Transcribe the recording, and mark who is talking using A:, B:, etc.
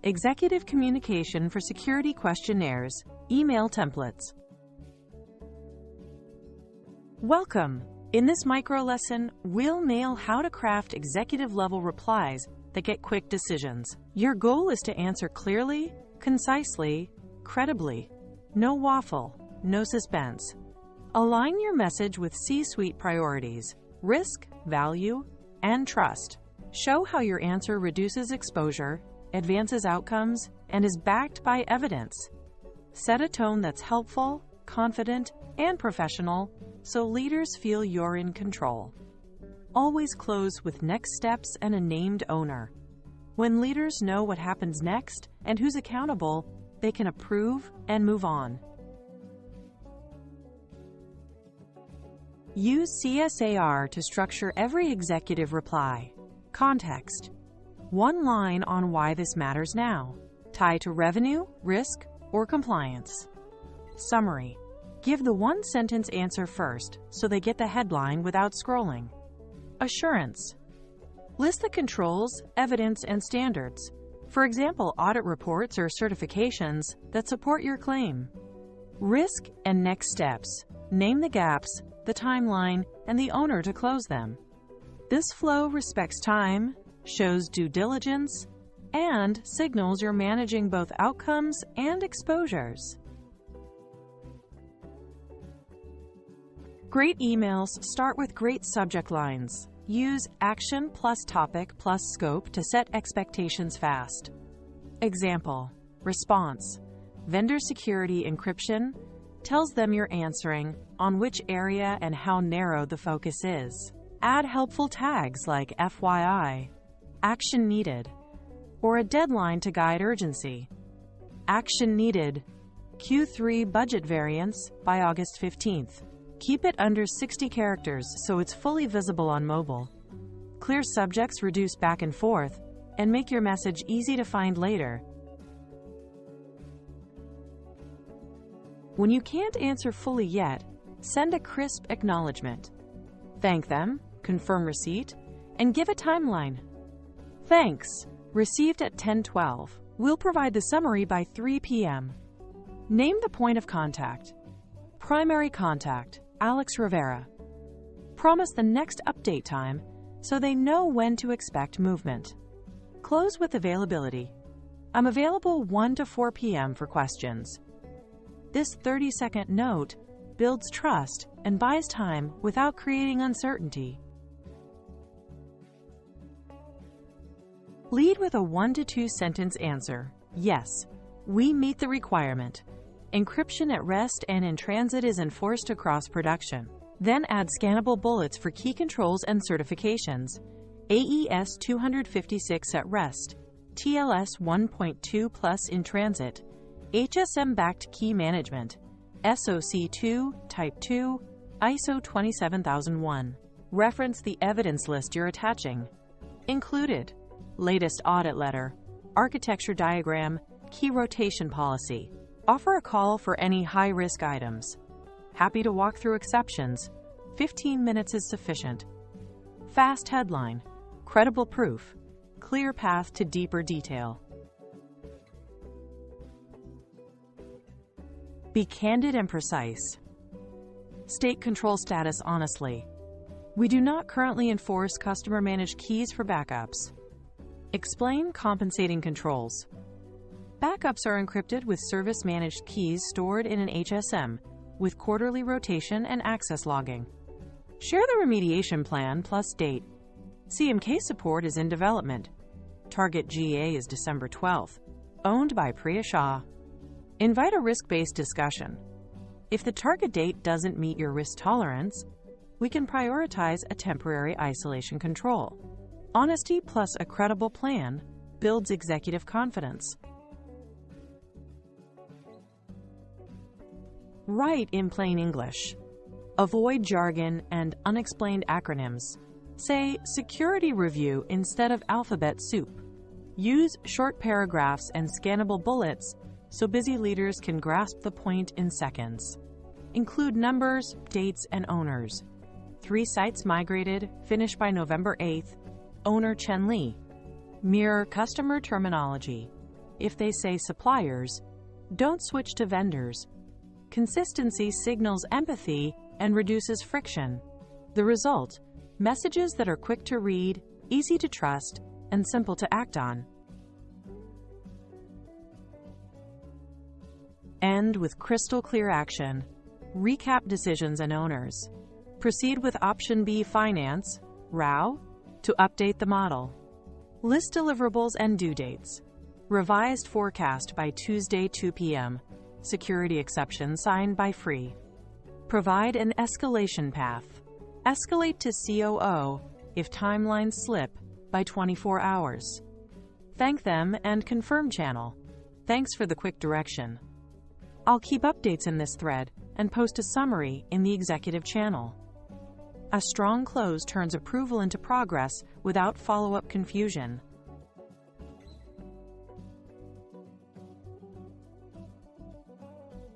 A: Executive communication for security questionnaires, email templates. Welcome! In this micro lesson, we'll nail how to craft executive-level replies that get quick decisions. Your goal is to answer clearly, concisely, credibly. No waffle, no suspense. Align your message with C-suite priorities, risk, value, and trust. Show how your answer reduces exposure, advances outcomes, and is backed by evidence. Set a tone that's helpful, confident, and professional so leaders feel you're in control. Always close with next steps and a named owner. When leaders know what happens next and who's accountable, they can approve and move on. Use CSAR to structure every executive reply. Context. One line on why this matters now. Tie to revenue, risk, or compliance. Summary. Give the one-sentence answer first so they get the headline without scrolling. Assurance. List the controls, evidence, and standards. For example, audit reports or certifications that support your claim. Risk and next steps. Name the gaps, the timeline, and the owner to close them. This flow respects time, shows due diligence, and signals you're managing both outcomes and exposures. Great emails start with great subject lines. Use action plus topic plus scope to set expectations fast. Example. Response. Vendor security encryption tells them you're answering on which area and how narrow the focus is. Add helpful tags like FYI, action needed, or a deadline to guide urgency. Action needed. Q3 budget variance by August 15th. Keep it under 60 characters so it's fully visible on mobile. Clear subjects reduce back and forth and make your message easy to find later. When you can't answer fully yet, send a crisp acknowledgement. Thank them, confirm receipt, and give a timeline. Thanks. Received at 10:12. We'll provide the summary by 3 p.m. Name the point of contact. Primary contact, Alex Rivera. Promise the next update time so they know when to expect movement. Close with availability. I'm available 1 to 4 p.m. for questions. This 30-second note builds trust and buys time without creating uncertainty. Lead with a 1 to 2 sentence answer. Yes, we meet the requirement. Encryption at rest and in transit is enforced across production. Then add scannable bullets for key controls and certifications. AES 256 at rest, TLS 1.2 plus in transit, HSM-backed key management, SOC 2, Type 2, ISO 27001. Reference the evidence list you're attaching. Included: latest audit letter, architecture diagram, key rotation policy. Offer a call for any high-risk items. Happy to walk through exceptions. 15 minutes is sufficient. Fast headline. Credible proof. Clear path to deeper detail. Be candid and precise. State control status honestly. We do not currently enforce customer-managed keys for backups. Explain compensating controls. Backups are encrypted with service-managed keys stored in an HSM, with quarterly rotation and access logging. Share the remediation plan plus date. CMK support is in development. Target GA is December 12th. Owned by Priya Shah. Invite a risk-based discussion. If the target date doesn't meet your risk tolerance, we can prioritize a temporary isolation control. Honesty plus a credible plan builds executive confidence. Write in plain English. Avoid jargon and unexplained acronyms. Say security review instead of alphabet soup. Use short paragraphs and scannable bullets so busy leaders can grasp the point in seconds. Include numbers, dates, and owners. 3 sites migrated, finished by November 8th. Owner Chen Li. Mirror customer terminology. If they say suppliers, don't switch to vendors. Consistency signals empathy and reduces friction. The result: messages that are quick to read, easy to trust, and simple to act on. End with crystal clear action. Recap decisions and owners. Proceed with option B, finance, RAW, to update the model. List deliverables and due dates. Revised forecast by Tuesday 2 p.m. Security exception signed by free. Provide an escalation path. Escalate to COO if timelines slip by 24 hours. Thank them and confirm channel. Thanks for the quick direction. I'll keep updates in this thread and post a summary in the executive channel. A strong close turns approval into progress without follow-up confusion.